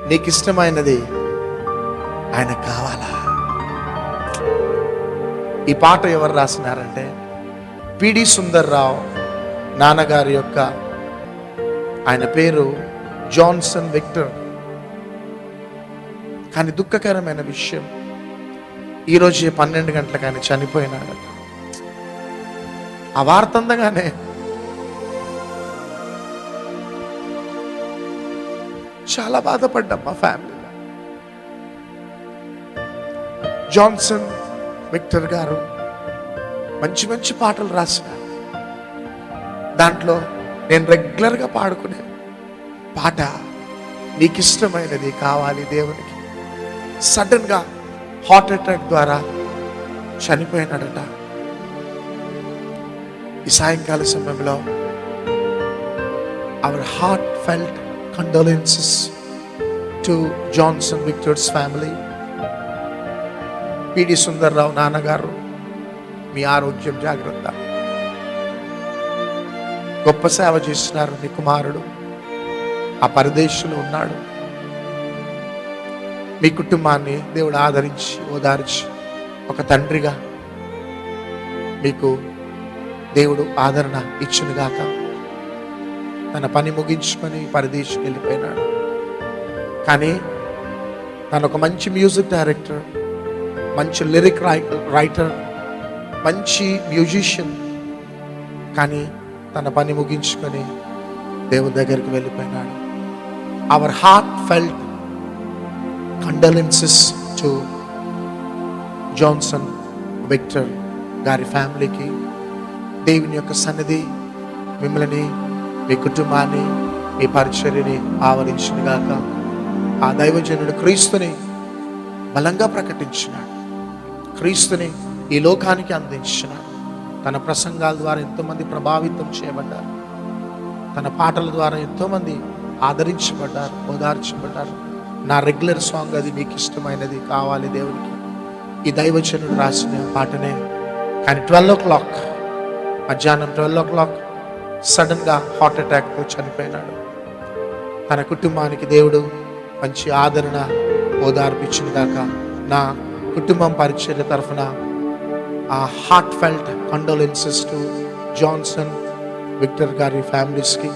నీకు ఇష్టమైనది ఆయన కావాలా? ఈ పాట ఎవరు రాసినారంటే పిడి సుందర్రావు నాన్నగారి యొక్క, ఆయన పేరు జాన్సన్ విక్టర్. కానీ దుఃఖకరమైన విషయం, ఈరోజు 12 గంటలకు ఆయన చనిపోయినాడట. ఆ వార్త అందగానే చాలా బాధపడ్డాం మా ఫ్యామిలీలో. జాన్సన్ విక్టర్ గారు మంచి మంచి పాటలు రాసినారు. దాంట్లో నేను రెగ్యులర్గా పాడుకునే పాట నీకు ఇష్టమైనది కావాలి దేవునికి. సడన్గా హార్ట్ అటాక్ ద్వారా చనిపోయినాడట. ఈ సాయంకాల సమయంలో our heartfelt condolences to Johnson Victor's family. పిడి సుందర్రావు నాన్నగారు, మీ ఆరోగ్యం జాగ్రత్త. గొప్ప సేవ చేస్తున్నారు. మీ కుమారుడు ఆ పరదేశంలో ఉన్నాడు. మీ కుటుంబాన్ని దేవుడు ఆదరించి ఓదార్చి ఒక తండ్రిగా మీకు దేవుడు ఆదరణ ఇచ్చునుగాక. తన పని ముగించుకొని పరదేశంకి వెళ్ళిపోయినాడు. కానీ తను ఒక మంచి మ్యూజిక్ డైరెక్టర్, మంచి లిరిక్ రైటర్, మంచి మ్యూజిషియన్. కానీ తన పని ముగించుకొని దేవుని దగ్గరికి వెళ్ళిపోయినాడు. Our heartfelt condolences to Johnson Victor గారి ఫ్యామిలీకి. దేవుని యొక్క సన్నిధి మిమ్మల్ని, మీ కుటుంబాన్ని, మీ పరిచర్యని ఆవరించునుగాక. ఆ దైవజనుడు క్రీస్తుని బలంగా ప్రకటించినాడు. క్రీస్తుని ఈ లోకానికి అందించినాడు. తన ప్రసంగాల ద్వారా ఎంతోమంది ప్రభావితం చేయబడ్డారు. తన పాటల ద్వారా ఎంతోమంది ఆదరించబడ్డారు, ఓదార్చబడ్డారు. నా రెగ్యులర్ సాంగ్ అది నీకు ఇష్టమైనది కావాలి దేవునికి. ఈ దైవజనుడు రాసిన పాటనే. కానీ 12 o'clock, మధ్యాహ్నం 12 o'clock సడన్గా హార్ట్ అటాక్తో చనిపోయినాడు. తన కుటుంబానికి దేవుడు మంచి ఆదరణ ఓదార్పించింది కాక. నా కుటుంబం పరిచర్య తరఫున ఆ heartfelt condolences to Johnson Victor గారి ఫ్యామిలీస్కి.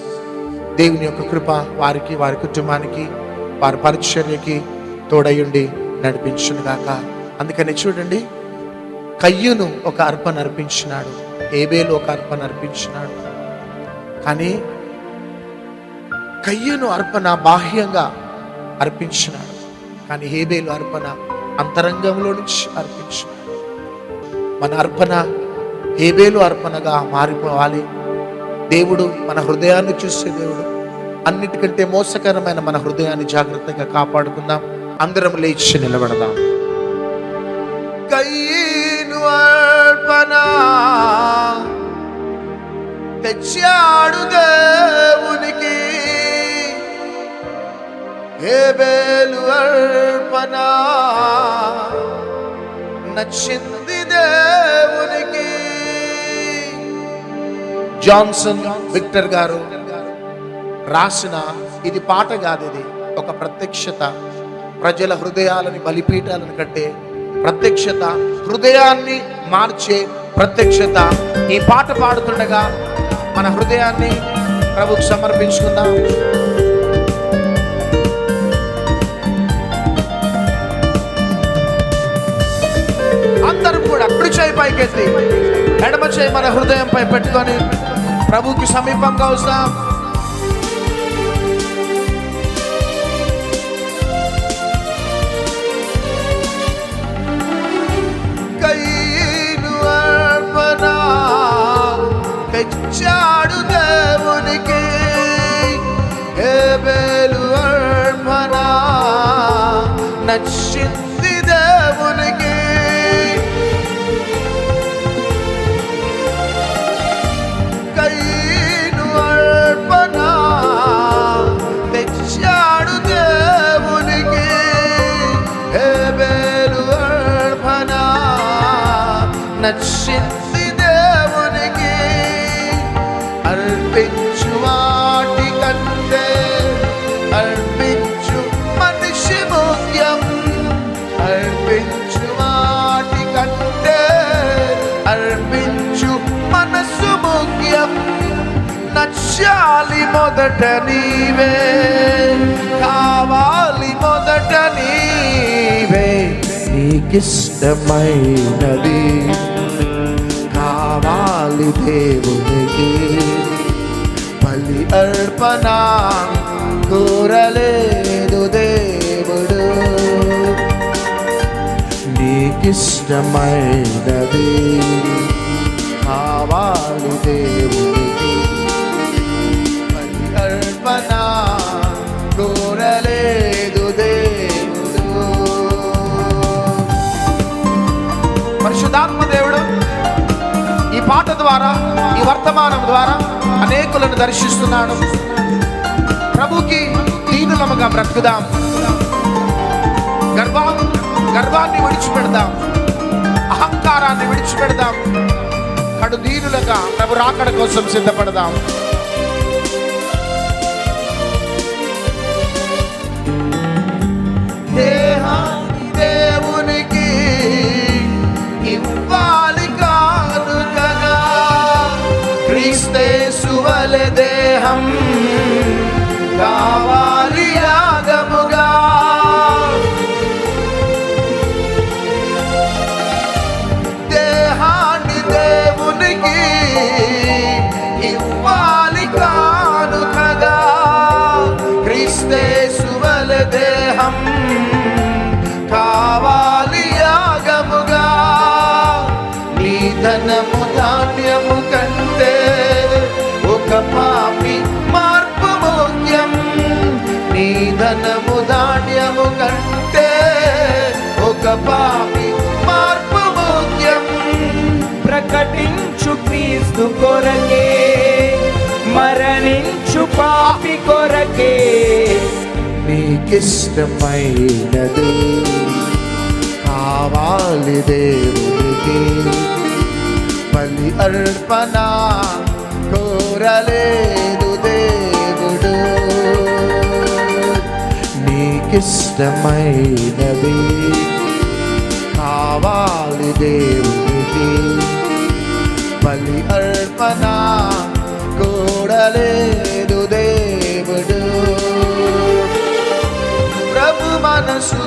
దేవుని యొక్క కృప వారికి, వారి కుటుంబానికి, వారి పరిచర్యకి తోడయుండి నడిపించును గాక. అందుకని చూడండి, కయ్యూను ఒక అర్పణ అర్పించినాడు, ఏబేలు ఒక అర్పణ అర్పించినాడు. కానీ కయ్యూను అర్పణ బాహ్యంగా అర్పించినాడు, కానీ హేబేలు అర్పణ అంతరంగంలో నుంచి అర్పించినాడు. మన అర్పణ హేబేలు అర్పణగా మారిపోవాలి. దేవుడు మన హృదయాన్ని చూసే దేవుడు. అన్నిటికంటే మోసకరమైన మన హృదయాన్ని జాగ్రత్తగా కాపాడుకుందాం. అందరం లేచి నిలబడదాం. కయ్యూను అర్పణ తెచ్చాడు దేవునికి, హేబేలు అర్పణ నచ్చింది దేవునికి. జాన్సన్ విక్టర్ గారు రాసిన ఇది పాట కాదు, ఇది ఒక ప్రత్యక్షత. ప్రజల హృదయాలని బలిపీఠాలను కట్టే ప్రత్యక్షత, హృదయాన్ని మార్చే ప్రత్యక్షత. ఈ పాట పాడుతుండగా మన హృదయాన్ని ప్రభువుకు సమర్పించుకుందాం. అందరూ కూడా కుడి చేయి పైకెత్తి ఎడమ చేయి మన హృదయంపై పెట్టుకొని ప్రభువుకి సమీపంగా వస్తాం. కయ్యూను అర్పణ తెచ్చాడు దేవునికి, హేబేలు అర్పణ నచ్చింది దేవునికి. కయ్యూను అర్పణ తెచ్చాడు దేవునికి, హేబేలు అర్పణ నచ్చింది దేవునికి. అర్పించు వాటి కంటే అర్పించు మనిషి దర్శించాలి మొదట నీవే, కావాలి మొదట నీవే. నీకిష్టమైనది కావాలి దేవునికి, బలి అర్పణ కోరలేదు దేవుడు. నీకిష్టమైనది కావాలి దేవునికి, బలి అర్పణ కోరలేదు దేవుడు. పరిశుద్ధాత్మ దేవుడు ఈ పాట ద్వారా, ఈ వర్తమానం ద్వారా అనేకులను దర్శిస్తున్నాడు. ప్రభుకి దీనులముగా బ్రతుకుదాం, గర్వాన్ని విడిచిపెడదాం, అహంకారాన్ని విడిచిపెడదాం, కడు దీనులుగా ప్రభు రాకడ కోసం సిద్ధపడదాం. దేహాన్ని దేవునికి ఇవ్వాలి కానుకగా, క్రీస్తేసు వలె దేహం కావాలి యాగముగా. దేహాన్ని దేవునికి ఇవ్వాలి కానుకగా, క్రీస్తేసు వలె దేహం కావాలి యాగముగా. నీ ధనము ధాన్యము కంటే ఒక పాపి మార్పు ముఖ్యం. నీ ధనము ధాన్యము కంటే ఒక పాపి మార్పు ముఖ్యం. ప్రకటించు క్రీస్తు కొరకే, మరణించు పాపి కొరకే. నీకిష్టమైనది కావాలి దేవునికి, బలి అర్పణ కోరలేదు దేవుడు. నీకిష్టమైనది కావాలి దేవునికి, బలి అర్పణ కోరలేదు దేవుడు. ప్రభు మనసు